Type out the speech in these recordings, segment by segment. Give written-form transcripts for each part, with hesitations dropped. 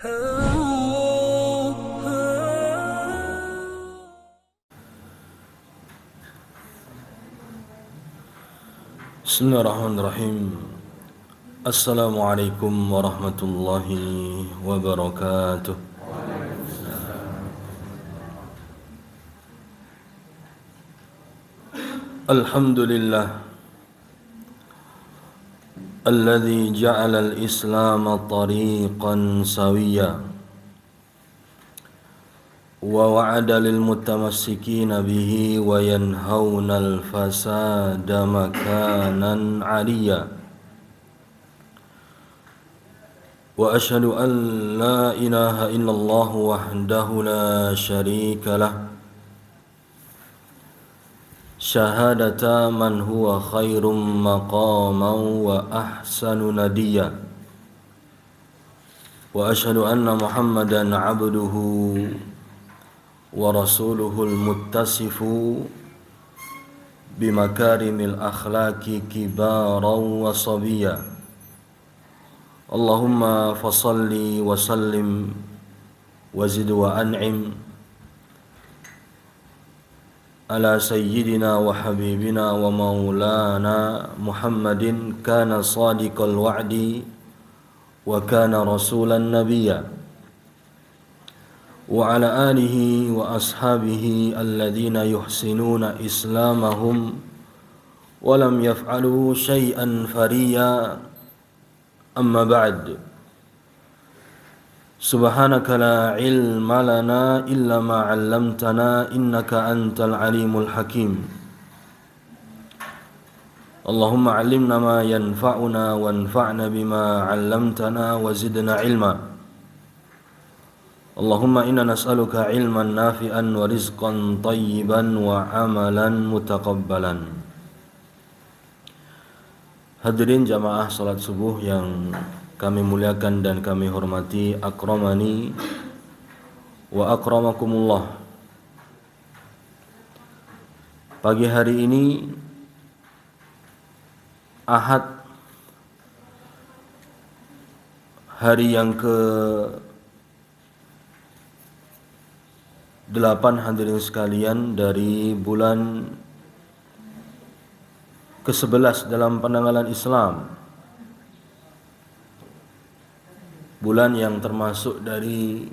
Bismillahirrahmanirrahim. Assalamualaikum warahmatullahi wabarakatuh. Alhamdulillah alladzi ja'ala al-islam tariqan sawiyya wa wa'ada lil mutamassikina bihi wa yanhauna al-fasada makanan 'aliyya wa asyhadu an la ilaha illallah wahdahu la syarika lah syahadata man huwa khairum maqaman wa ahsanu nadiyya wa asyhadu anna muhammadan abduhu wa rasuluhul muttasifu bimakarimil akhlaqi kibaran wa sabiyya. Allahumma fasalli wa sallim wa zid wa an'im ala sayyidina wa habibina wa maulana Muhammadin kana sadiqal wa'di wa kana rasulan nabiyya wa ala alihi wa ashabihi alladhina yuhsinuna islamahum wa lam yaf'alu syai'an fariya. Amma ba'd. Subhanaka la ilma lana illa ma 'allamtana innaka antal alimul hakim. Allahumma 'allimna ma yanfa'una wanfa'na bima 'allamtana wa zidna ilma. Allahumma inna nas'aluka ilman nafi'an wa rizqan tayyiban wa amalan mutaqabbalan. Hadirin jamaah salat subuh yang kami muliakan dan kami hormati, akramani wa akramakumullah. Pagi hari ini Ahad, hari yang ke-8 hadirin sekalian dari bulan ke-11 dalam penanggalan Islam. Bulan yang termasuk dari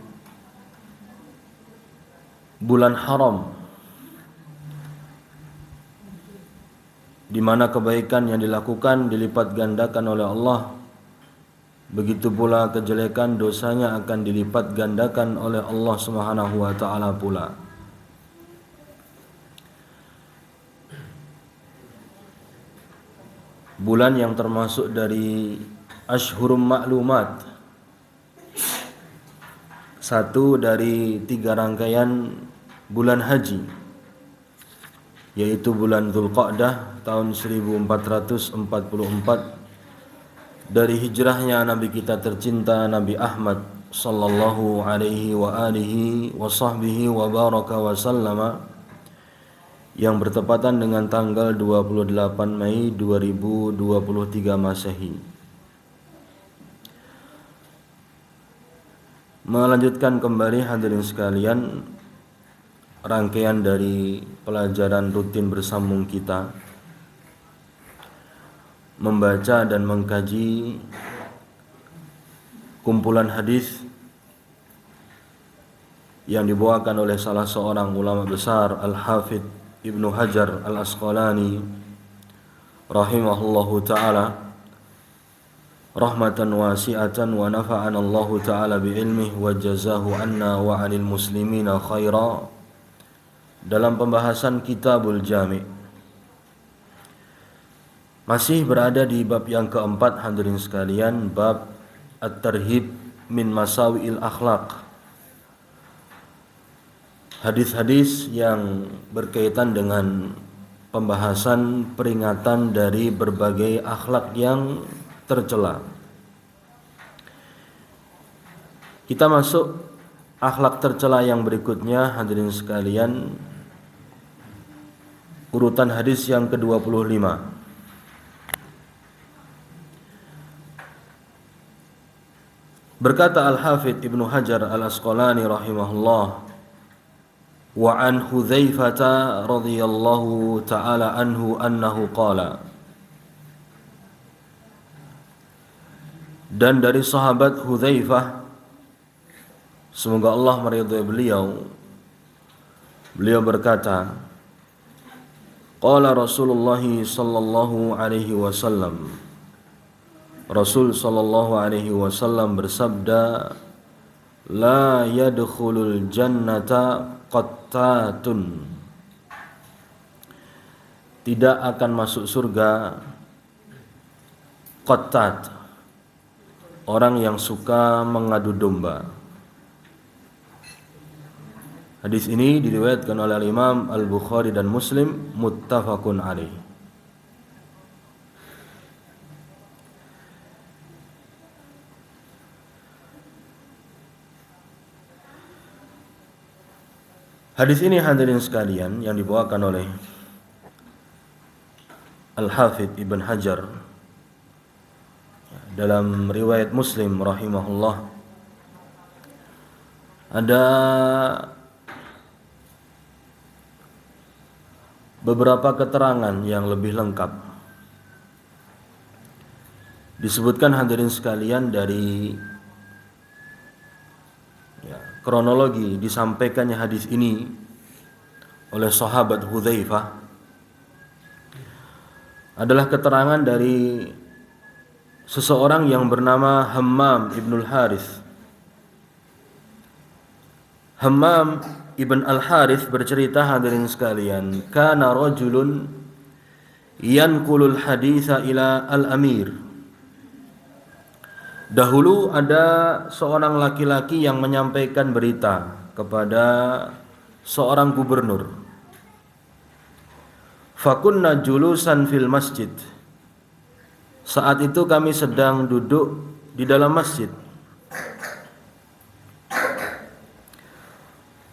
bulan haram, di mana kebaikan yang dilakukan dilipat gandakan oleh Allah, begitu pula kejelekan dosanya akan dilipat gandakan oleh Allah Subhanahu wa taala pula. Bulan yang termasuk dari Ashhurum Ma'lumat, satu dari 3 rangkaian bulan haji, yaitu bulan Dzulqa'dah tahun 1444 dari hijrahnya Nabi kita tercinta Nabi Ahmad sallallahu alaihi wa alihi wa sahbihi wa baraka wa sallama, yang bertepatan dengan tanggal 28 Mei 2023 Masehi. Melanjutkan kembali hadirin sekalian rangkaian dari pelajaran rutin bersambung kita, membaca dan mengkaji kumpulan hadis yang dibawakan oleh salah seorang ulama besar, Al-Hafidh Ibnu Hajar Al-Asqalani rahimahullahu ta'ala rahmatan wasi'atan, wa nafa'ana Allahu ta'ala bi'ilmih wa jazahu anna wa 'anil muslimina khaira, dalam pembahasan Kitabul Jami'. Masih berada di bab yang keempat hadirin sekalian, bab At-Tarhib min Masawi'il Akhlaq. Hadis-hadis yang berkaitan dengan pembahasan peringatan dari berbagai akhlak yang tercela. Kita masuk akhlak tercela yang berikutnya hadirin sekalian, urutan hadis yang ke-25. Berkata Al-Hafidh Ibnu Hajar Al-Asqalani rahimahullah, wa an Hudzaifah radhiyallahu ta'ala anhu annahu qala, dan dari sahabat Hudzaifah, semoga Allah meridhai beliau, beliau berkata, qala Rasulullah sallallahu alaihi wasallam, Rasul sallallahu alaihi wasallam bersabda, la yadkhulul jannata qattatun, tidak akan masuk surga qattat, orang yang suka mengadu domba. Hadis ini diriwayatkan oleh Imam Al-Bukhari dan Muslim, muttafaqun alaih. Hadis ini hadirin sekalian yang dibawakan oleh Al-Hafidh Ibn Hajar dalam riwayat Muslim rahimahullah, ada beberapa keterangan yang lebih lengkap. Disebutkan hadirin sekalian dari kronologi disampaikannya hadis ini oleh sahabat Hudzaifah adalah keterangan dari seseorang yang bernama Hammam ibnul Harith. Hammam ibn al-Harith bercerita hadirin sekalian, kana rajulun yanqulul haditha ila al-amir. Dahulu ada seorang laki-laki yang menyampaikan berita kepada seorang gubernur. Fakunna julusan fil masjid. Saat itu kami sedang duduk di dalam masjid.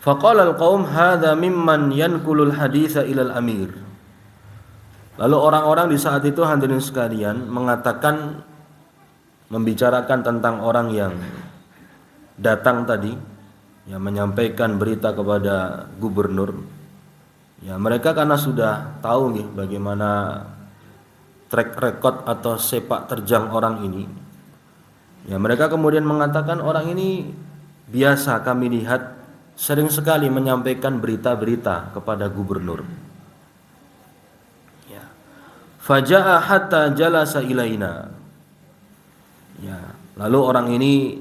Faqala al-qaum hadza mimman yanqulul haditsa ilal amir. Lalu orang-orang di saat itu hadirin sekalian mengatakan, membicarakan tentang orang yang datang tadi, yang menyampaikan berita kepada gubernur. Ya, mereka karena sudah tahu nih bagaimana track record atau sepak terjang orang ini. Ya, mereka kemudian mengatakan orang ini biasa kami lihat sering sekali menyampaikan berita-berita kepada gubernur. Ya. Faja'a hatta jalasa ilaina. Ya, lalu orang ini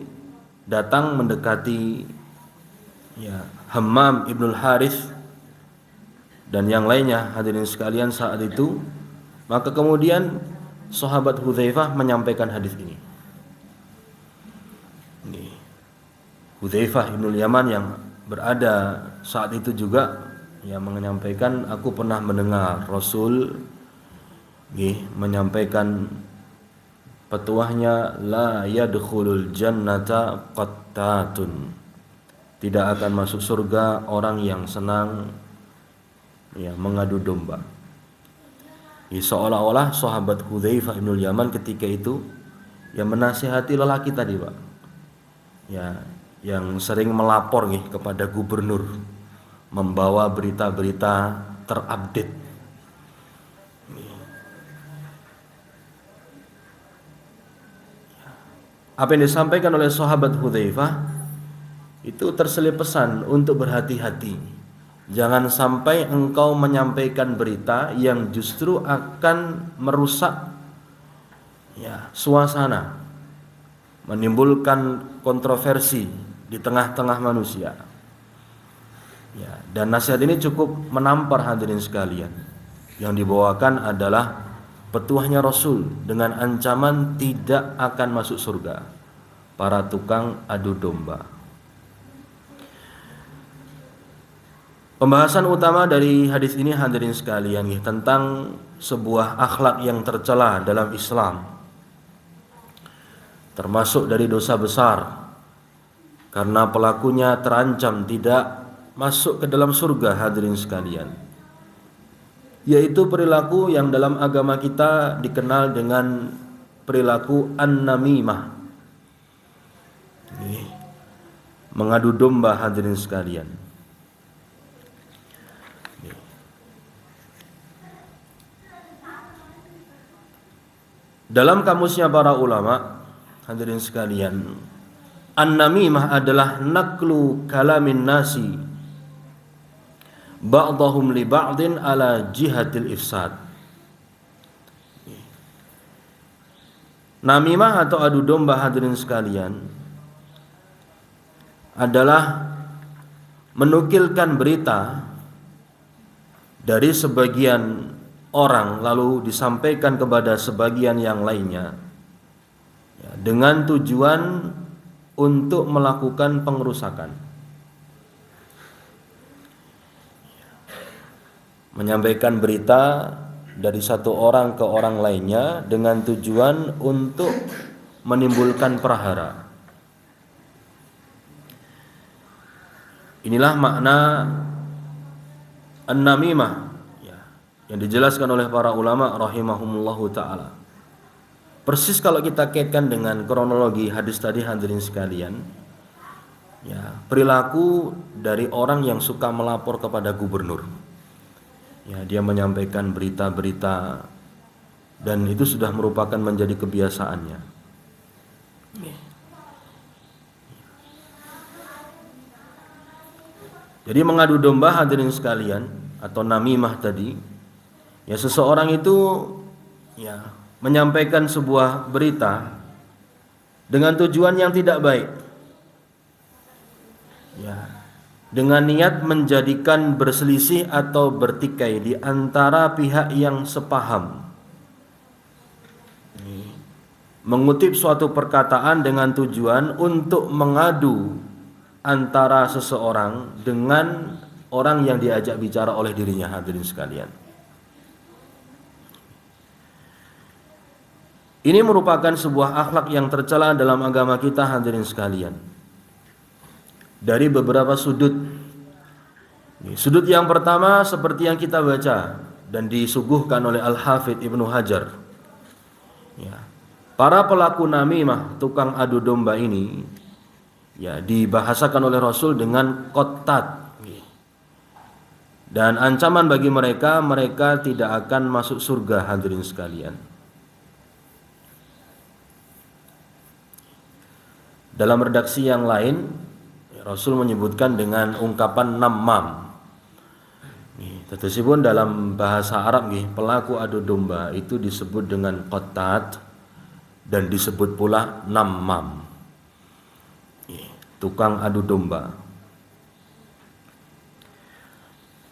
datang mendekati Hammam ibnul Harith dan yang lainnya hadirin sekalian saat itu. Maka kemudian sahabat Hudzaifah menyampaikan hadis ini. Hudzaifah ibnul Yaman yang berada saat itu juga yang menyampaikan, aku pernah mendengar Rasul menyampaikan petuahnya, la yadkhulul jannata qattatun, tidak akan masuk surga orang yang senang mengadu domba. Seolah-olah sahabat Hudzaifah ibnul Yaman ketika itu yang menasihati lelaki tadi, Pak. Yang sering melapor kepada gubernur, membawa berita-berita terupdate. Apa yang disampaikan oleh sahabat Hudzaifah itu terselip pesan untuk berhati-hati. Jangan sampai engkau menyampaikan berita yang justru akan merusak suasana, menimbulkan kontroversi di tengah-tengah manusia. Dan nasihat ini cukup menampar hadirin sekalian. Yang dibawakan adalah petuahnya Rasul dengan ancaman tidak akan masuk surga para tukang adu domba. Pembahasan utama dari hadis ini hadirin sekalian tentang sebuah akhlak yang tercela dalam Islam, termasuk dari dosa besar karena pelakunya terancam tidak masuk ke dalam surga hadirin sekalian, yaitu perilaku yang dalam agama kita dikenal dengan perilaku an-namimah. Mengadu domba hadirin sekalian. Dalam kamusnya para ulama, hadirin sekalian, an-namimah adalah naqlu kalamin nasi ba'dahum li ba'din ala jihatil ifsad. Namimah atau adu domba hadirin sekalian adalah menukilkan berita dari sebagian orang lalu disampaikan kepada sebagian yang lainnya dengan tujuan untuk melakukan pengerusakan. Menyampaikan berita dari satu orang ke orang lainnya dengan tujuan untuk menimbulkan prahara. Inilah makna an-namimah yang dijelaskan oleh para ulama rahimahumullahu ta'ala. Persis kalau kita kaitkan dengan kronologi hadis tadi hadirin sekalian, perilaku dari orang yang suka melapor kepada gubernur. Dia menyampaikan berita-berita dan itu sudah merupakan menjadi kebiasaannya. Jadi mengadu domba hadirin sekalian atau namimah tadi, seseorang itu menyampaikan sebuah berita dengan tujuan yang tidak baik, dengan niat menjadikan berselisih atau bertikai di antara pihak yang sepaham. Mengutip suatu perkataan dengan tujuan untuk mengadu antara seseorang dengan orang yang diajak bicara oleh dirinya hadirin sekalian. Ini merupakan sebuah akhlak yang tercela dalam agama kita hadirin sekalian. Dari beberapa sudut. Sudut yang pertama seperti yang kita baca dan disuguhkan oleh Al-Hafidh Ibnu Hajar. Para pelaku namimah, tukang adu domba ini dibahasakan oleh Rasul dengan qattat. Dan ancaman bagi mereka tidak akan masuk surga hadirin sekalian. Dalam redaksi yang lain, Rasul menyebutkan dengan ungkapan namam. Tetapi dalam bahasa Arab pelaku adu domba itu disebut dengan qattat dan disebut pula namam. Tukang adu domba.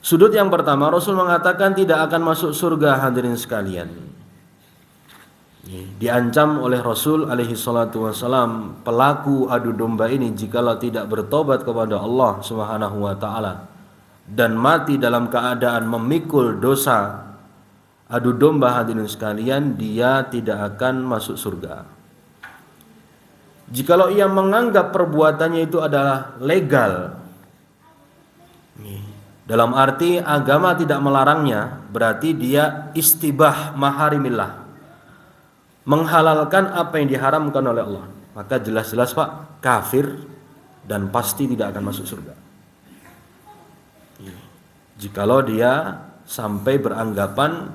Sudut yang pertama, Rasul mengatakan tidak akan masuk surga hadirin sekalian. Diancam oleh Rasul alaihi salatu wassalam pelaku adu domba ini jikalau tidak bertobat kepada Allah Subhanahu wa taala dan mati dalam keadaan memikul dosa adu domba hadirin sekalian, dia tidak akan masuk surga. Jikalau ia menganggap perbuatannya itu adalah legal, dalam arti agama tidak melarangnya, berarti dia istibah maharimillah, menghalalkan apa yang diharamkan oleh Allah, maka jelas-jelas Pak kafir dan pasti tidak akan masuk surga. Jikalau dia sampai beranggapan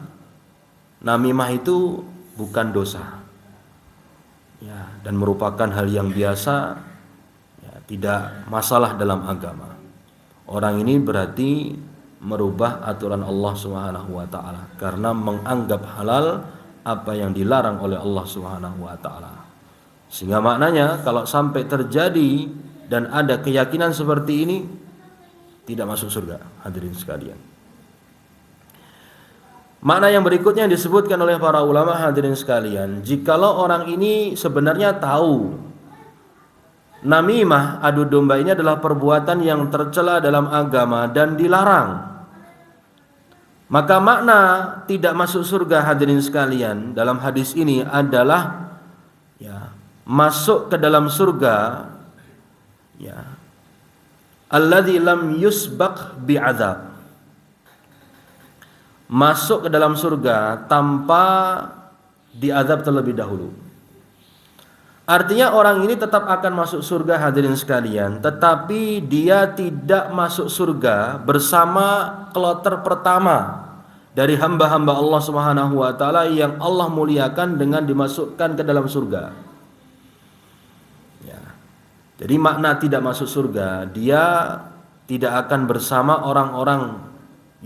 namimah itu bukan dosa, dan merupakan hal yang biasa, tidak masalah dalam agama. Orang ini berarti merubah aturan Allah Subhanahu wa taala karena menganggap halal apa yang dilarang oleh Allah Subhanahu wa taala. Sehingga maknanya kalau sampai terjadi dan ada keyakinan seperti ini, tidak masuk surga hadirin sekalian. Makna yang berikutnya yang disebutkan oleh para ulama hadirin sekalian, jikalau orang ini sebenarnya tahu namimah adu domba ini adalah perbuatan yang tercela dalam agama dan dilarang, maka makna tidak masuk surga hadirin sekalian dalam hadis ini adalah masuk ke dalam surga alladzi lam yusbaq bi'adzab, masuk ke dalam surga tanpa diazab terlebih dahulu. Artinya orang ini tetap akan masuk surga hadirin sekalian, tetapi dia tidak masuk surga bersama kloter pertama dari hamba-hamba Allah Subhanahu wa taala yang Allah muliakan dengan dimasukkan ke dalam surga. Ya. Jadi makna tidak masuk surga, dia tidak akan bersama orang-orang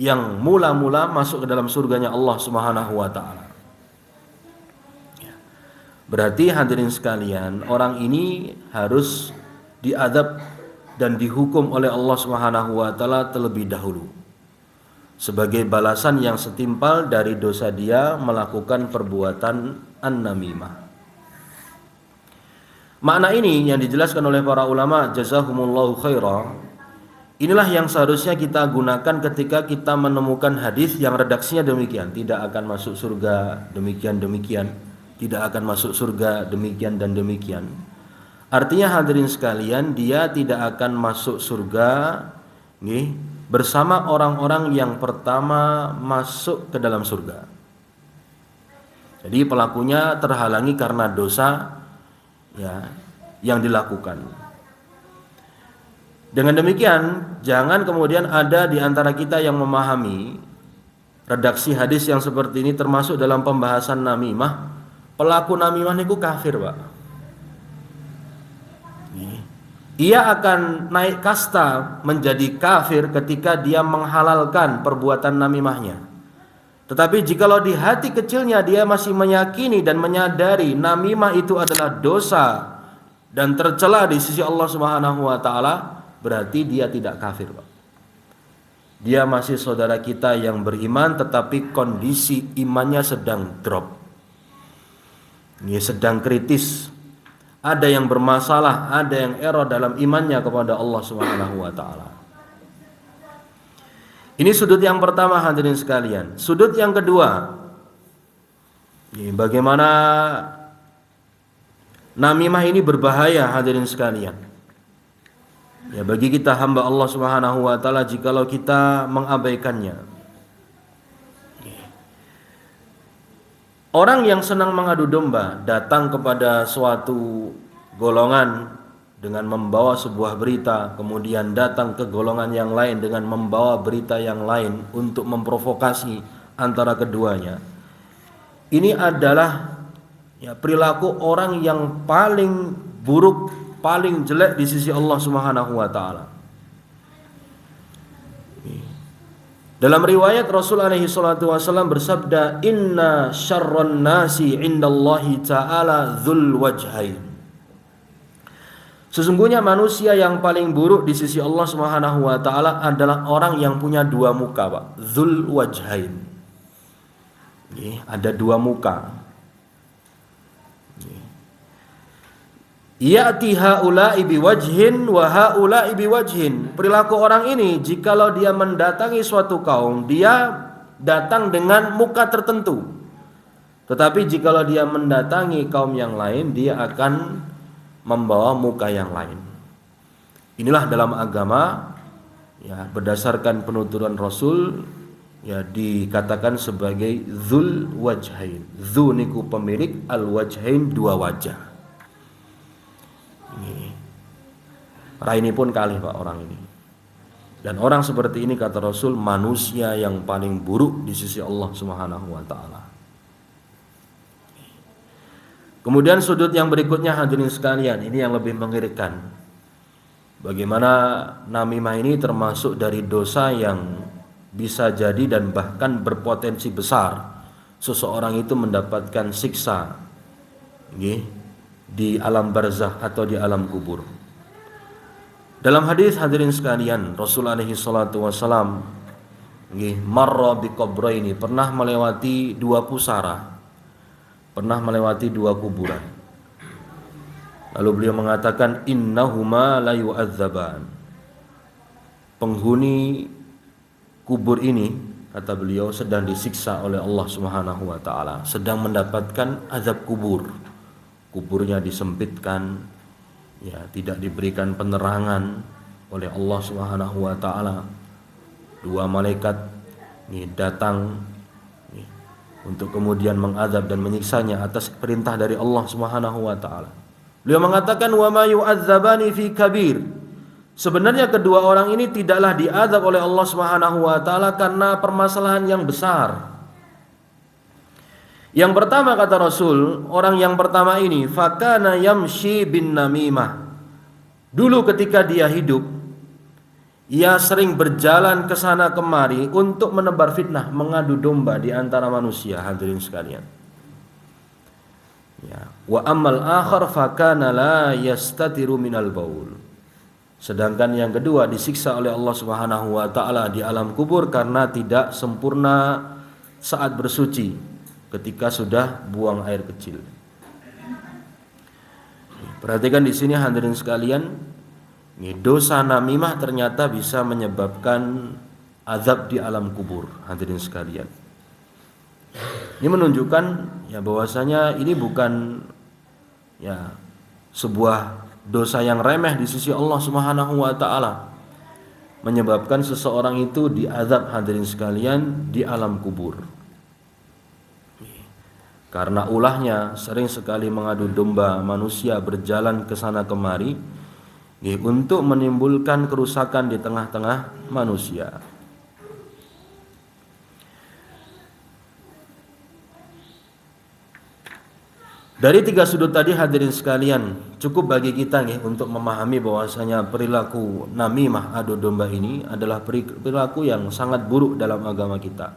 yang mula-mula masuk ke dalam surganya Allah Subhanahu wa taala. Berarti hadirin sekalian, orang ini harus diadab dan dihukum oleh Allah Subhanahu wa taala terlebih dahulu sebagai balasan yang setimpal dari dosa dia melakukan perbuatan an-namimah. Makna ini yang dijelaskan oleh para ulama jazahumullahu khaira. Inilah yang seharusnya kita gunakan ketika kita menemukan hadis yang redaksinya demikian, tidak akan masuk surga demikian-demikian, tidak akan masuk surga demikian dan demikian. Artinya hadirin sekalian, dia tidak akan masuk surga bersama orang-orang yang pertama masuk ke dalam surga. Jadi pelakunya terhalangi karena dosa yang dilakukan. Dengan demikian, jangan kemudian ada di antara kita yang memahami redaksi hadis yang seperti ini termasuk dalam pembahasan namimah. Pelaku namimah niku kafir, Pak. Ia akan naik kasta menjadi kafir ketika dia menghalalkan perbuatan namimahnya. Tetapi jikalau di hati kecilnya dia masih meyakini dan menyadari namimah itu adalah dosa dan tercela di sisi Allah Subhanahu wa taala, berarti dia tidak kafir, Pak. Dia masih saudara kita yang beriman, tetapi kondisi imannya sedang drop. Ini sedang kritis. Ada yang bermasalah, ada yang error dalam imannya kepada Allah Subhanahu wa taala. Ini sudut yang pertama hadirin sekalian. Sudut yang kedua, bagaimana namimah ini berbahaya hadirin sekalian. Ya, bagi kita hamba Allah Subhanahu wa taala jikalau kita mengabaikannya. Orang yang senang mengadu domba datang kepada suatu golongan dengan membawa sebuah berita, kemudian datang ke golongan yang lain dengan membawa berita yang lain untuk memprovokasi antara keduanya. Ini adalah perilaku orang yang paling buruk, paling jelek di sisi Allah Subhanahu wa taala. Dalam riwayat Rasul alaihi salatu wasallam bersabda, "Inna syarran nasi indallahi ta'ala dzul wajhain." Sesungguhnya manusia yang paling buruk di sisi Allah Subhanahu wa taala adalah orang yang punya dua muka, Pak. Dzul wajhain. Ada dua muka. Ya'ti haula'i biwajhin wa haula'i biwajhin. Perilaku orang ini jikalau dia mendatangi suatu kaum, dia datang dengan muka tertentu. Tetapi jikalau dia mendatangi kaum yang lain, dia akan membawa muka yang lain. Inilah dalam agama berdasarkan penuturan Rasul dikatakan sebagai dzul wajhain. Dzu niku pemilik, al wajhain dua wajah. Raini pun kalih, Pak, orang ini. Dan orang seperti ini kata Rasul manusia yang paling buruk di sisi Allah Subhanahu wa taala. Kemudian sudut yang berikutnya hadirin sekalian, ini yang lebih mengerikan. Bagaimana namimah ini termasuk dari dosa yang bisa jadi dan bahkan berpotensi besar seseorang itu mendapatkan siksa di alam barzakh atau di alam kubur. Dalam hadis hadirin sekalian, Rasul alaihi salatu wasalam marra biqabraini, pernah melewati dua pusara, pernah melewati dua kuburan. Lalu beliau mengatakan innahuma la yu'adzaban. Penghuni kubur ini, kata beliau, sedang disiksa oleh Allah Subhanahu wa taala, sedang mendapatkan azab kubur. Kuburnya disempitkan, tidak diberikan penerangan oleh Allah Subhanahu wa taala. Dua malaikat datang untuk kemudian mengazab dan menyiksanya atas perintah dari Allah Subhanahu wa taala. Beliau mengatakan wa ma yu'adzabani fi kabir. Sebenarnya kedua orang ini tidaklah diazab oleh Allah Subhanahu wa taala karena permasalahan yang besar. Yang pertama kata Rasul, orang yang pertama ini fakana yamshi bin namimah. Dulu ketika dia hidup, ia sering berjalan ke sana kemari untuk menebar fitnah, mengadu domba di antara manusia, hadirin sekalian. Ya, wa ammal akhar fakana la yastatiru minal baul. Sedangkan yang kedua disiksa oleh Allah Subhanahu wa taala di alam kubur karena tidak sempurna saat bersuci ketika sudah buang air kecil. Perhatikan di sini hadirin sekalian, dosa namimah ternyata bisa menyebabkan azab di alam kubur, hadirin sekalian. Ini menunjukkan ya bahwasanya ini bukan ya sebuah dosa yang remeh di sisi Allah Subhanahu wa taala, menyebabkan seseorang itu diazab, hadirin sekalian, di alam kubur. Karena ulahnya sering sekali mengadu domba manusia berjalan ke sana kemari untuk menimbulkan kerusakan di tengah-tengah manusia. Dari tiga sudut tadi hadirin sekalian, cukup bagi kita untuk memahami bahwasanya perilaku namimah adu domba ini adalah perilaku yang sangat buruk dalam agama kita,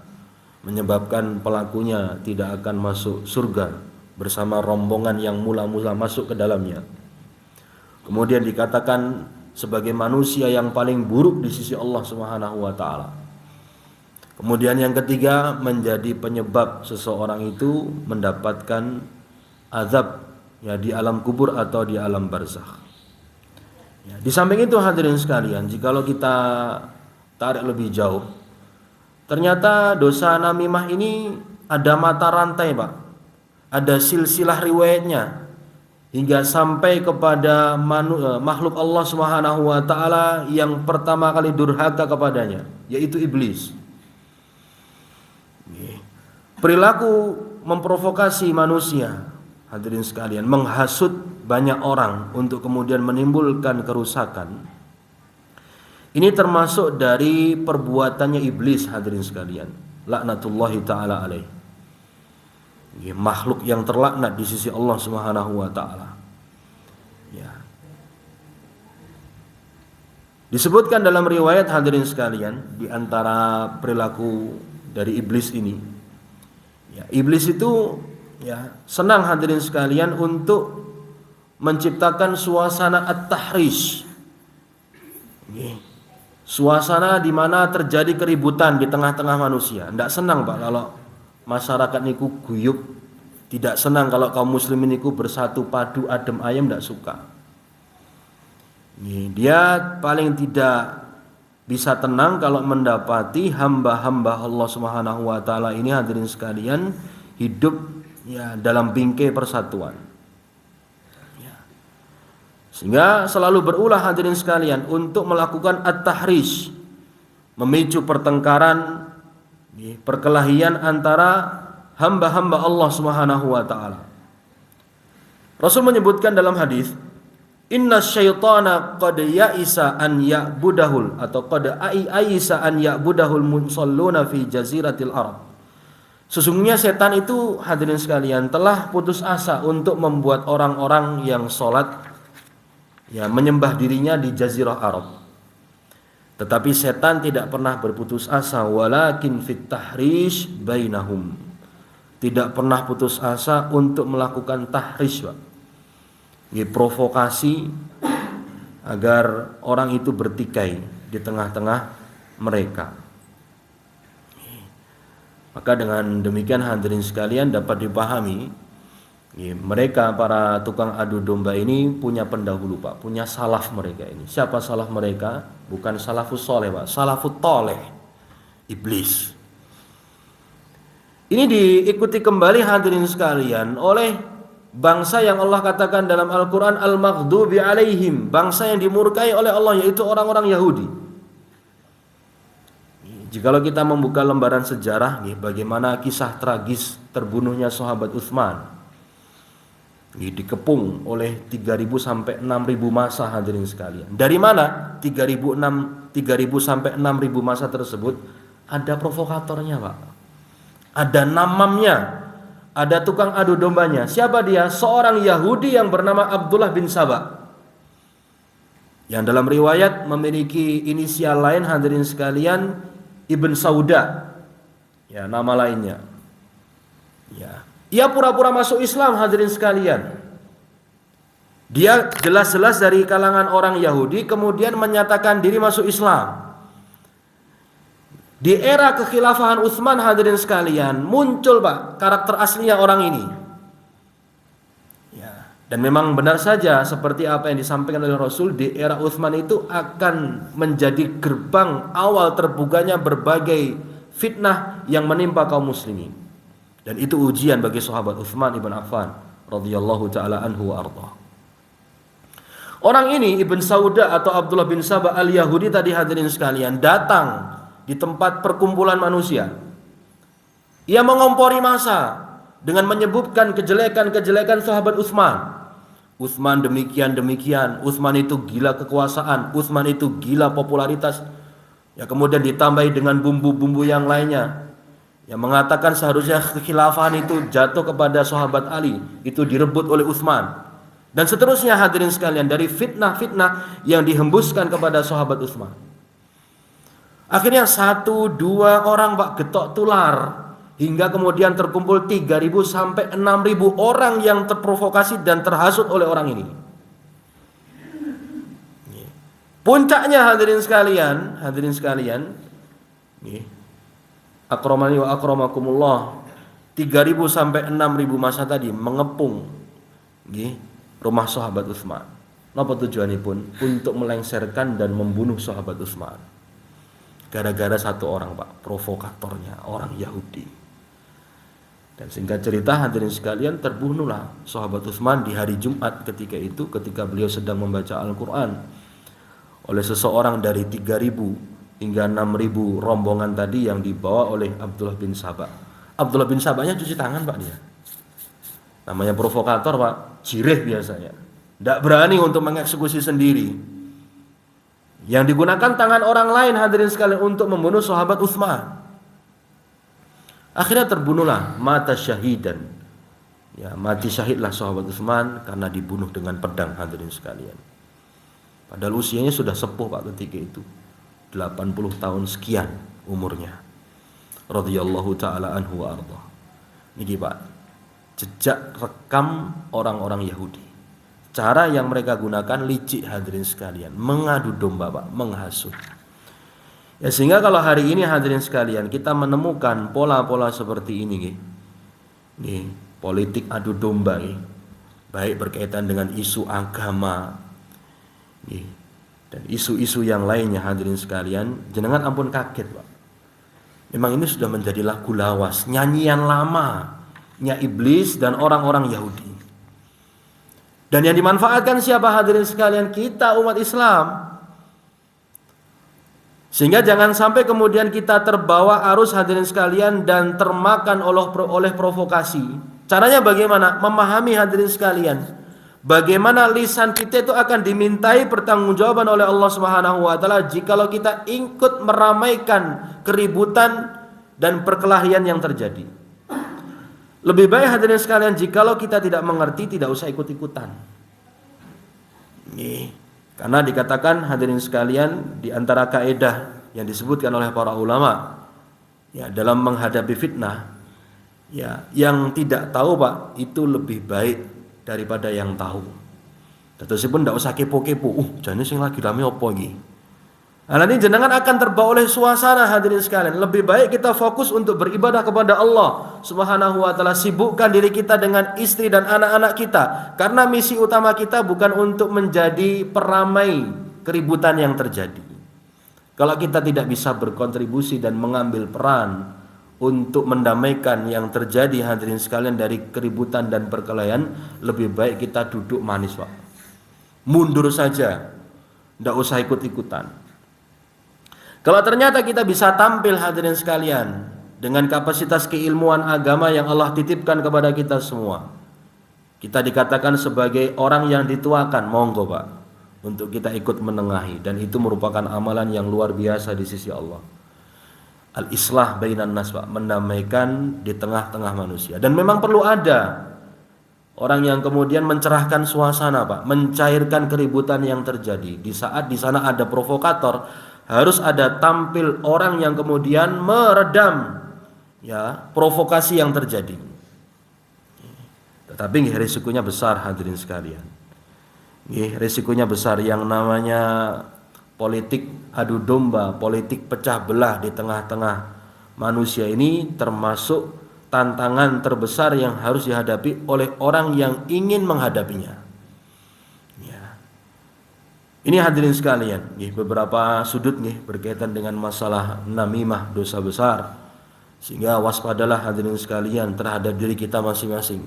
menyebabkan pelakunya tidak akan masuk surga bersama rombongan yang mula-mula masuk ke dalamnya. Kemudian dikatakan sebagai manusia yang paling buruk di sisi Allah Subhanahu wa taala. Kemudian yang ketiga, menjadi penyebab seseorang itu mendapatkan azab ya di alam kubur atau di alam barzakh. Ya, di samping itu hadirin sekalian, jikalau kita tarik lebih jauh, ternyata dosa namimah ini ada mata rantai, Pak. Ada silsilah riwayatnya hingga sampai kepada makhluk Allah Subhanahu wa taala yang pertama kali durhaka kepadanya, yaitu iblis. Perilaku memprovokasi manusia, hadirin sekalian, menghasut banyak orang untuk kemudian menimbulkan kerusakan. Ini termasuk dari perbuatannya iblis, hadirin sekalian. Laknatullahi ta'ala alaih. Makhluk yang terlaknat di sisi Allah Subhanahu wa taala. Ya. Disebutkan dalam riwayat, hadirin sekalian, di antara perilaku dari iblis ini, ya, iblis itu ya senang, hadirin sekalian, untuk menciptakan suasana at-tahrish. Suasana di mana terjadi keributan di tengah-tengah manusia. Tidak senang, Pak, kalau masyarakat niku guyub. Tidak senang kalau kaum muslimin niku bersatu padu adem ayem, tidak suka. Dia paling tidak bisa tenang kalau mendapati hamba-hamba Allah Subhanahu wa taala ini, hadirin sekalian, hidup ya dalam bingkai persatuan. Ya. Sehingga selalu berulah, hadirin sekalian, untuk melakukan at-tahrish, memicu pertengkaran, perkelahian antara hamba-hamba Allah Subhanahu wa taala. Rasul menyebutkan dalam hadis, inna syaitana qad ya'isa an ya'budahul, atau qad aisa an ya'budahul musalluna fi jaziratil Arab. Sesungguhnya setan itu, hadirin sekalian, telah putus asa untuk membuat orang-orang yang sholat ya menyembah dirinya di jazirah Arab. Tetapi setan tidak pernah berputus asa, walakin fit tahrish bainahum. Tidak pernah putus asa untuk melakukan tahrish, Pak. Provokasi agar orang itu bertikai di tengah-tengah mereka. Maka dengan demikian, hadirin sekalian, dapat dipahami mereka para tukang adu domba ini punya pendahulu, Pak, punya salaf mereka ini. Siapa salaf mereka? Bukan salafus soleh, Pak, salafut toleh, iblis. Ini diikuti kembali, hadirin sekalian, oleh bangsa yang Allah katakan dalam Al-Quran al-maghdubi alaihim, bangsa yang dimurkai oleh Allah, yaitu orang-orang Yahudi. Jikalau kita membuka lembaran sejarah, bagaimana kisah tragis terbunuhnya sahabat Utsman, dikepung oleh 3.000 sampai 6.000 massa hadirin sekalian. Dari mana 3.000 sampai 6.000 massa tersebut? Ada provokatornya, Pak. Ada namamnya, ada tukang adu dombanya. Siapa dia? Seorang Yahudi yang bernama Abdullah bin Saba, yang dalam riwayat memiliki inisial lain hadirin sekalian, Ibn Sauda. Ya, nama lainnya. Ya. Ia pura-pura masuk Islam hadirin sekalian. Dia jelas-jelas dari kalangan orang Yahudi kemudian menyatakan diri masuk Islam. Di era kekhilafahan Utsman hadirin sekalian muncul, Pak, karakter aslinya orang ini. Ya, dan memang benar saja seperti apa yang disampaikan oleh Rasul, di era Utsman itu akan menjadi gerbang awal terbukanya berbagai fitnah yang menimpa kaum muslimin. Dan itu ujian bagi sahabat Utsman ibn Affan radhiyallahu taala anhu wa ardhah. Orang ini Ibn Sauda atau Abdullah bin Saba al-Yahudi tadi hadirin sekalian datang di tempat perkumpulan manusia. Ia mengompori massa dengan menyebutkan kejelekan-kejelekan sahabat Utsman. Utsman demikian, Utsman itu gila kekuasaan, Utsman itu gila popularitas. Ya, kemudian ditambahi dengan bumbu-bumbu yang lainnya yang mengatakan seharusnya kekhilafahan itu jatuh kepada sahabat Ali, itu direbut oleh Utsman. Dan seterusnya hadirin sekalian, dari fitnah-fitnah yang dihembuskan kepada sahabat Utsman. Akhirnya 1-2 orang, Pak, getok tular hingga kemudian terkumpul 3.000 sampai 6.000 orang yang terprovokasi dan terhasut oleh orang ini. Puncaknya hadirin sekalian, akramani wa akramakumullah, 3.000 sampai 6.000 massa tadi mengepung rumah sahabat Utsman. Napa tujuanipun? Untuk melengsarkan dan membunuh sahabat Utsman. Gara-gara satu orang, Pak, provokatornya orang Yahudi. Dan singkat cerita hadirin sekalian, terbunuhlah sahabat Utsman di hari Jumat ketika beliau sedang membaca Al-Qur'an oleh seseorang dari 3.000 hingga 6.000 rombongan tadi yang dibawa oleh Abdullah bin Saba. Abdullah bin Sabanya cuci tangan, Pak, dia. Namanya provokator, Pak, jireh biasanya. Tidak berani untuk mengeksekusi sendiri. Yang digunakan tangan orang lain hadirin sekalian untuk membunuh sahabat Utsman. Akhirnya terbunuhlah, mata syahidan. Ya, mati syahidlah sahabat Utsman karena dibunuh dengan pedang hadirin sekalian. Padahal usianya sudah sepuh, Pak, ketika itu. 80 tahun sekian umurnya. Radhiyallahu taala anhu wa ardhah. Niki, Pak, jejak rekam orang-orang Yahudi. Cara yang mereka gunakan licik hadirin sekalian, mengadu domba, Pak, menghasut. Ya, sehingga kalau hari ini hadirin sekalian kita menemukan pola-pola seperti ini, politik adu domba, baik berkaitan dengan isu agama, dan isu-isu yang lainnya hadirin sekalian, jenengan ampun kaget, Pak. Memang ini sudah menjadi lagu lawas, nyanyian lamanya iblis dan orang-orang Yahudi. Dan yang dimanfaatkan siapa hadirin sekalian? Kita umat Islam. Sehingga jangan sampai kemudian kita terbawa arus hadirin sekalian dan termakan oleh provokasi. Caranya bagaimana? Memahami hadirin sekalian, bagaimana lisan kita itu akan dimintai pertanggungjawaban oleh Allah Subhanahu wa taala jikalau kita ikut meramaikan keributan dan perkelahian yang terjadi. Lebih baik hadirin sekalian jikalau kita tidak mengerti, tidak usah ikut-ikutan. Karena dikatakan hadirin sekalian, di antara kaidah yang disebutkan oleh para ulama, ya, dalam menghadapi fitnah, ya, yang tidak tahu, Pak, itu lebih baik daripada yang tahu. Tersebut tidak usah kepo-kepo. Jane sing lagi rame apa iki? Nah, nanti jenengan akan terbawa oleh suasana hadirin sekalian. Lebih baik kita fokus untuk beribadah kepada Allah Subhanahu wa taala. Sibukkan diri kita dengan istri dan anak-anak kita. Karena misi utama kita bukan untuk menjadi peramai keributan yang terjadi. Kalau kita tidak bisa berkontribusi dan mengambil peran untuk mendamaikan yang terjadi hadirin sekalian dari keributan dan perkelahian, lebih baik kita duduk manis, Pak. Mundur saja. Tidak usah ikut-ikutan. Kalau ternyata kita bisa tampil hadirin sekalian dengan kapasitas keilmuan agama yang Allah titipkan kepada kita semua, Kita dikatakan sebagai orang yang dituakan, monggo Pak, untuk kita ikut menengahi, dan itu merupakan amalan yang luar biasa di sisi Allah. Al-islah bainan nas, Pak, mendamaikan di tengah-tengah manusia. Dan memang perlu ada orang yang kemudian mencerahkan suasana, Pak, mencairkan keributan yang terjadi. Di saat di sana ada provokator, harus ada tampil orang yang kemudian meredam ya provokasi yang terjadi. Tetapi risikonya besar, hadirin sekalian. Risikonya besar, yang namanya politik adu domba, politik pecah belah di tengah-tengah manusia ini termasuk tantangan terbesar yang harus dihadapi oleh orang yang ingin menghadapinya. Ya. Ini hadirin sekalian, beberapa sudut berkaitan dengan masalah namimah, dosa besar. Sehingga waspadalah hadirin sekalian terhadap diri kita masing-masing.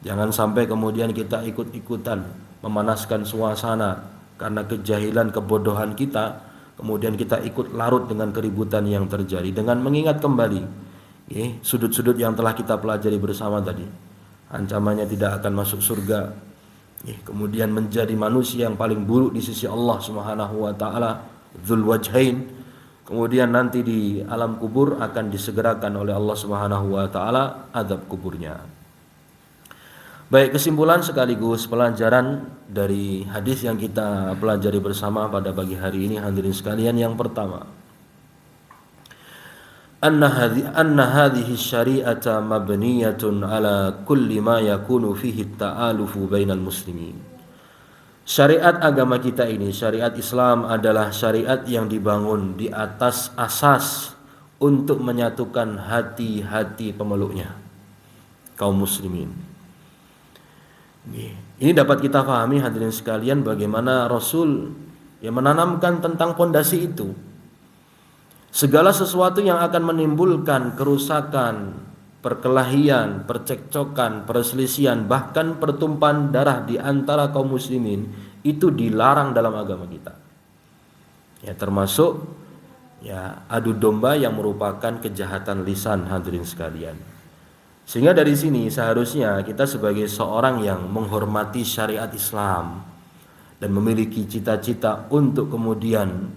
Jangan sampai kemudian kita ikut-ikutan memanaskan suasana karena kejahilan, kebodohan kita, kemudian kita ikut larut dengan keributan yang terjadi, dengan mengingat kembali sudut-sudut yang telah kita pelajari bersama tadi. Ancamannya tidak akan masuk surga, kemudian menjadi manusia yang paling buruk di sisi Allah Subhanahu wa taala, dzul wajhain. Kemudian nanti di alam kubur akan disegerakan oleh Allah Subhanahu wa taala azab kuburnya. Baik, kesimpulan sekaligus pelajaran dari hadis yang kita pelajari bersama pada pagi hari ini, hadirin sekalian, yang pertama, anna hadhihi syari'ata mabniyatun ala kulli ma yakunu fihi ta'alufu bainal muslimin. Syariat agama kita ini, syariat Islam, adalah syariat yang dibangun di atas asas untuk menyatukan hati-hati pemeluknya, kaum muslimin. Ini dapat kita pahami, hadirin sekalian, bagaimana Rasul yang menanamkan tentang pondasi itu. Segala sesuatu yang akan menimbulkan kerusakan, perkelahian, percekcokan, perselisihan, bahkan pertumpahan darah di antara kaum muslimin, itu dilarang dalam agama kita. Ya, termasuk ya adu domba yang merupakan kejahatan lisan, hadirin sekalian. Sehingga dari sini seharusnya kita sebagai seorang yang menghormati syariat Islam dan memiliki cita-cita untuk kemudian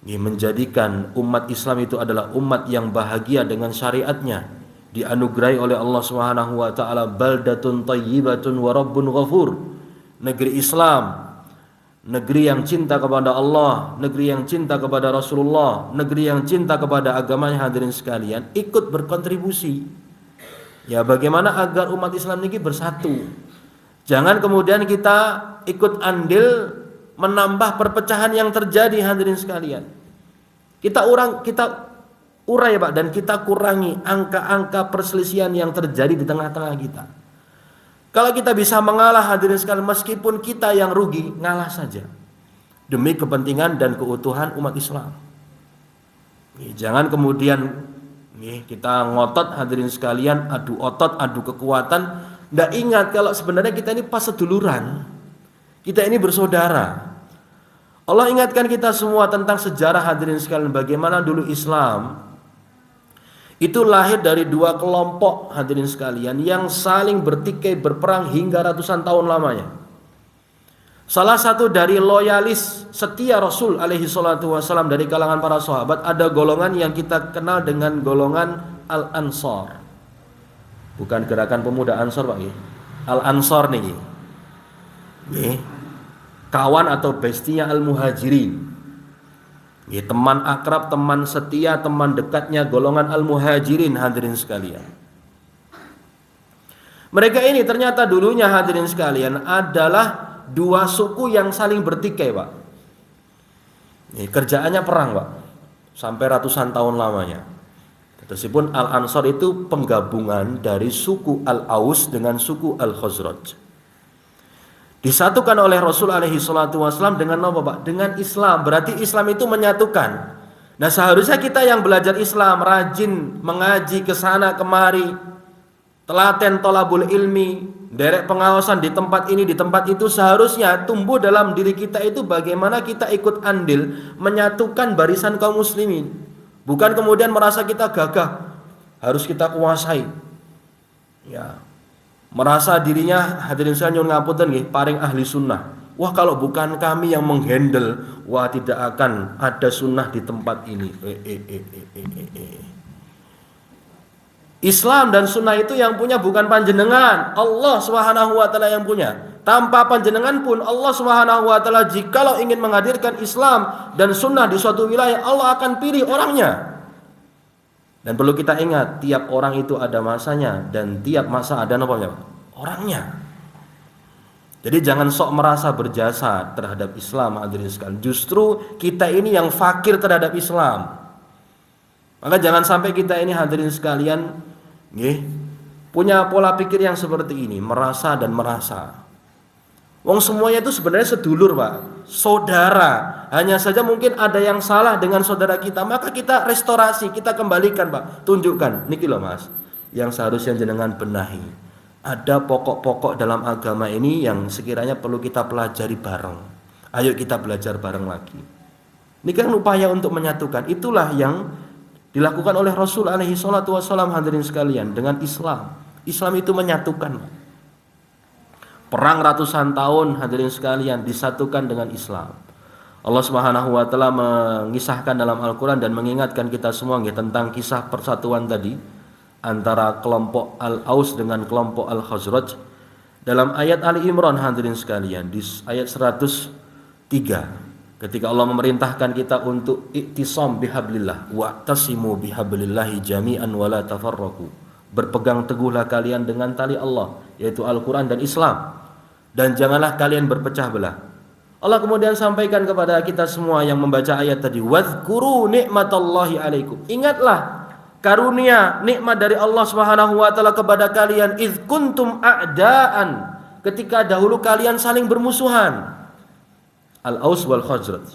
menjadikan umat Islam itu adalah umat yang bahagia dengan syariatnya, dianugerahi oleh Allah Subhanahu wa taala baldatun thayyibatun wa rabbun ghafur, negeri Islam, negeri yang cinta kepada Allah, negeri yang cinta kepada Rasulullah, negeri yang cinta kepada agamanya, hadirin sekalian, ikut berkontribusi. Ya, bagaimana agar umat Islam ini bersatu. Jangan kemudian kita ikut andil menambah perpecahan yang terjadi, hadirin sekalian. Kita urai Pak, dan kita kurangi angka-angka perselisihan yang terjadi di tengah-tengah kita. Kalau kita bisa mengalah, hadirin sekalian, meskipun kita yang rugi, ngalah saja demi kepentingan dan keutuhan umat Islam. Jangan kemudian kita ngotot, hadirin sekalian, adu otot, adu kekuatan. Nggak ingat kalau sebenarnya kita ini pas seduluran, kita ini bersaudara. Allah ingatkan kita semua tentang sejarah, hadirin sekalian, bagaimana dulu Islam itu lahir dari dua kelompok, hadirin sekalian, yang saling bertikai berperang hingga ratusan tahun lamanya. Salah satu dari loyalis setia Rasul alaihi salatu wasallam dari kalangan para sahabat, ada golongan yang kita kenal dengan golongan Al-Ansar. Bukan gerakan pemuda Ansor, Pak. Al-Ansar nih. Kawan atau bestinya Al-Muhajirin. Teman akrab, teman setia, teman dekatnya golongan Al-Muhajirin, hadirin sekalian. Mereka ini ternyata dulunya, hadirin sekalian, adalah dua suku yang saling bertikai, Pak. Kerjaannya perang, Pak, sampai ratusan tahun lamanya. Meskipun Al-Ansar itu penggabungan dari suku Al-Aus dengan suku Al-Khazraj. Disatukan oleh Rasul alaihi salatu wasallam dengan apa, Pak? Dengan Islam. Berarti Islam itu menyatukan. Nah, seharusnya kita yang belajar Islam, rajin mengaji ke sana kemari, telaten tolabul ilmi, derek pengawasan di tempat ini, di tempat itu, seharusnya tumbuh dalam diri kita itu bagaimana kita ikut andil menyatukan barisan kaum muslimin. Bukan kemudian merasa kita gagah, harus kita kuasai. Ya. merasa dirinya hadirin sekalian nyuwun ngapunten nggih paring ahli sunnah. Wah kalau bukan kami yang menghandle, wah tidak akan ada sunnah di tempat ini. Islam dan sunnah itu yang punya bukan panjenengan, Allah Subhanahu wa taala yang punya. Tanpa panjenengan pun Allah Subhanahu wa taala jikalau ingin menghadirkan Islam dan sunnah di suatu wilayah, Allah akan pilih orangnya. Dan perlu kita ingat, tiap orang itu ada masanya dan tiap masa ada namanya orangnya. Jadi jangan sok merasa berjasa terhadap Islam hadirin sekalian. Justru kita ini yang fakir terhadap Islam. Maka jangan sampai kita ini hadirin sekalian punya pola pikir yang seperti ini, merasa dan merasa. Wong semuanya itu sebenarnya sedulur, Pak, saudara. Hanya saja mungkin ada yang salah dengan saudara kita, maka kita restorasi, kita kembalikan, Pak. Tunjukkan, niki loh Mas, yang seharusnya jenengan benahi. Ada pokok-pokok dalam agama ini yang sekiranya perlu kita pelajari bareng. Ayo kita belajar bareng lagi. Ini kan upaya untuk menyatukan. Itulah yang dilakukan oleh Rasul alaihi salatu wassalam hadirin sekalian dengan Islam. Islam itu menyatukan. Perang ratusan tahun hadirin sekalian disatukan dengan Islam. Allah Subhanahu wa taala mengisahkan dalam Al-Qur'an dan mengingatkan kita semua tentang kisah persatuan tadi antara kelompok Al-Aus dengan kelompok Al-Khazraj dalam ayat Ali Imran hadirin sekalian di ayat 103 ketika Allah memerintahkan kita untuk iktisam bihablillah wa'tasimu bihablillahi jami'an wala tafarraqu, berpegang teguhlah kalian dengan tali Allah yaitu Al-Qur'an dan Islam dan janganlah kalian berpecah belah. Allah kemudian sampaikan kepada kita semua yang membaca ayat tadi, wadhkuru nikmatallahi alaikum, ingatlah karunia nikmat dari Allah Subhanahu wa taala kepada kalian, idz kuntum a'daan, ketika dahulu kalian saling bermusuhan, Al-Aus wal Khazraj.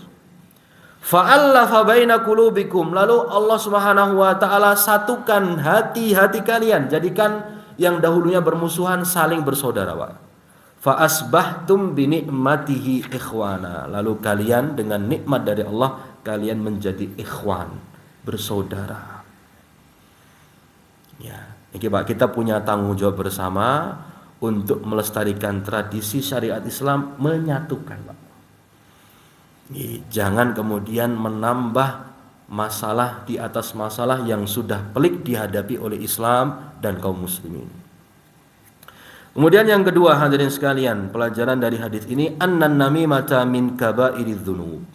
Fa'allafa baina qulubikum, lalu Allah Subhanahu wa taala satukan hati-hati kalian, jadikan yang dahulunya bermusuhan saling bersaudara, Pak. Fa asbahtum bi ni'matihi ikhwana, lalu kalian dengan nikmat dari Allah kalian menjadi ikhwan, bersaudara. Ya, ini Pak, kita punya tanggung jawab bersama untuk melestarikan tradisi syariat Islam, menyatukan, Pak. Jangan kemudian menambah masalah di atas masalah yang sudah pelik dihadapi oleh Islam dan kaum muslimin. Kemudian yang kedua hadirin sekalian, pelajaran dari hadis ini, annan namimata min kabairidz dzunub.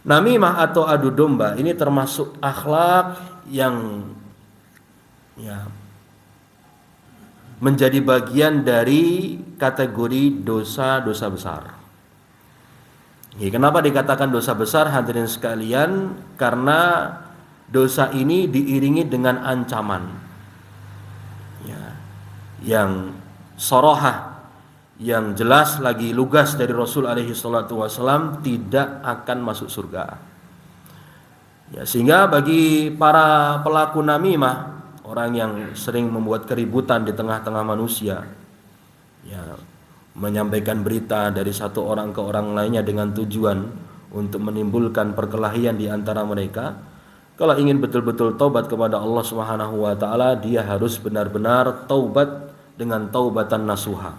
Namimah atau adu domba ini termasuk akhlak yang menjadi bagian dari kategori dosa-dosa besar. Kenapa dikatakan dosa besar hadirin sekalian? Karena dosa ini diiringi dengan ancaman yang sorohah, yang jelas lagi lugas dari Rasul alaihi salatu wasallam, tidak akan masuk surga. Sehingga bagi para pelaku namimah, orang yang sering membuat keributan di tengah-tengah manusia, menyampaikan berita dari satu orang ke orang lainnya dengan tujuan untuk menimbulkan perkelahian di antara mereka, kalau ingin betul-betul taubat kepada Allah Subhanahu wa taala, dia harus benar-benar taubat dengan taubatan nasuha.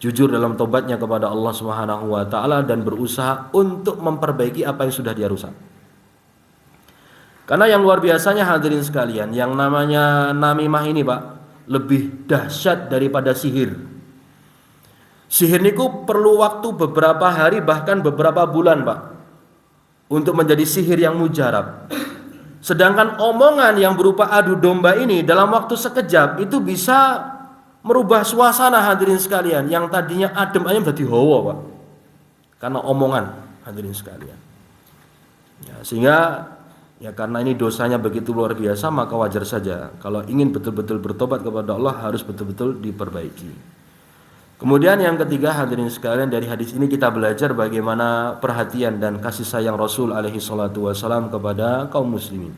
Jujur dalam taubatnya kepada Allah Subhanahu wa taala dan berusaha untuk memperbaiki apa yang sudah dia rusak. Karena yang luar biasanya hadirin sekalian, yang namanya namimah ini, Pak, lebih dahsyat daripada sihir. Sihir niku perlu waktu beberapa hari bahkan beberapa bulan, Pak, untuk menjadi sihir yang mujarab. Sedangkan omongan yang berupa adu domba ini dalam waktu sekejap itu bisa merubah suasana hadirin sekalian, yang tadinya adem ayem jadi hawa, Pak, karena omongan hadirin sekalian. Sehingga karena ini dosanya begitu luar biasa, maka wajar saja kalau ingin betul-betul bertobat kepada Allah harus betul-betul diperbaiki. Kemudian yang ketiga hadirin sekalian, dari hadis ini kita belajar bagaimana perhatian dan kasih sayang Rasul alaihi salatu wasallam kepada kaum muslimin.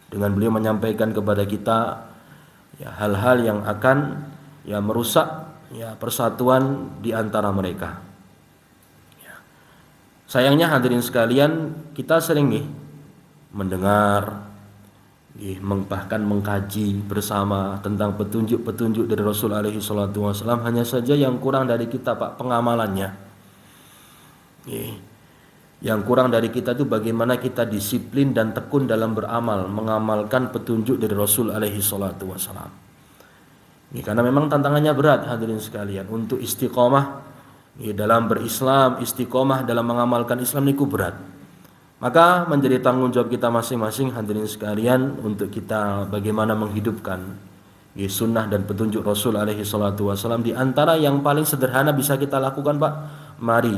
Dengan beliau menyampaikan kepada kita hal-hal yang akan merusak persatuan di antara mereka. Sayangnya hadirin sekalian, kita sering mendengar bahkan mengkaji bersama tentang petunjuk-petunjuk dari Rasul alaihi salatu wasallam. Hanya saja yang kurang dari kita Pak pengamalannya. Yang kurang dari kita itu bagaimana kita disiplin dan tekun dalam beramal, mengamalkan petunjuk dari Rasul alaihi salatu wasallam. Karena memang tantangannya berat hadirin sekalian, untuk istiqomah dalam berislam, istiqomah dalam mengamalkan Islam niku berat. Maka menjadi tanggung jawab kita masing-masing hadirin sekalian untuk kita bagaimana menghidupkan sunnah dan petunjuk Rasul alaihi salatu wasallam. Di antara yang paling sederhana bisa kita lakukan Pak, mari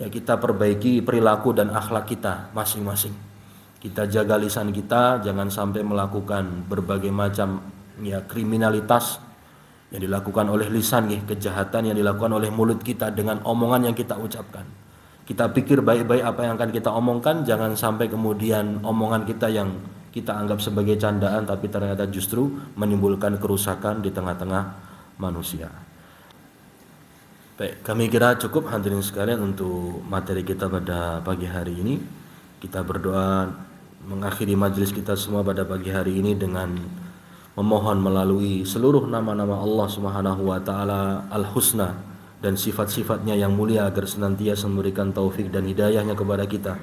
kita perbaiki perilaku dan akhlak kita masing-masing. Kita jaga lisan kita, jangan sampai melakukan berbagai macam kriminalitas yang dilakukan oleh lisan, kejahatan yang dilakukan oleh mulut kita dengan omongan yang kita ucapkan. Kita pikir baik-baik apa yang akan kita omongkan, jangan sampai kemudian omongan kita yang kita anggap sebagai candaan tapi ternyata justru menimbulkan kerusakan di tengah-tengah manusia. Baik, kami kira cukup hadirin sekalian untuk materi kita pada pagi hari ini. Kita berdoa mengakhiri majelis kita semua pada pagi hari ini dengan memohon melalui seluruh nama-nama Allah Subhanahu wa taala Al-Husna dan sifat-sifatnya yang mulia agar senantiasa memberikan taufik dan hidayahnya kepada kita,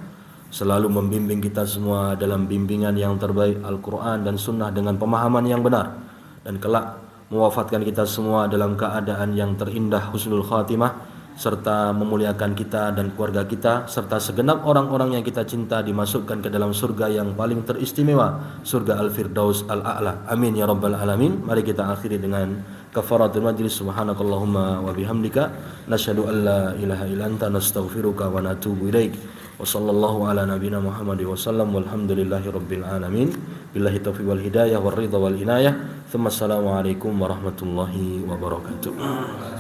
selalu membimbing kita semua dalam bimbingan yang terbaik Al-Quran dan Sunnah dengan pemahaman yang benar, dan kelak mewafatkan kita semua dalam keadaan yang terindah husnul khatimah, serta memuliakan kita dan keluarga kita serta segenap orang-orang yang kita cinta dimasukkan ke dalam surga yang paling teristimewa, surga Al-Firdaus Al-A'la. Amin ya rabbal alamin. Mari kita akhiri dengan kafaratul majlis. Subhanakallahumma wa bihamdika nasyhadu an la ilaha illa anta nastaghfiruka wa natubu ilaik. Wa sallallahu ala nabiyyina Muhammad wa sallam walhamdulillahi rabbil alamin. Billahi taufiq wal hidayah wal ridha wal inayah. Tsumma assalamu alaikum warahmatullahi wabarakatuh.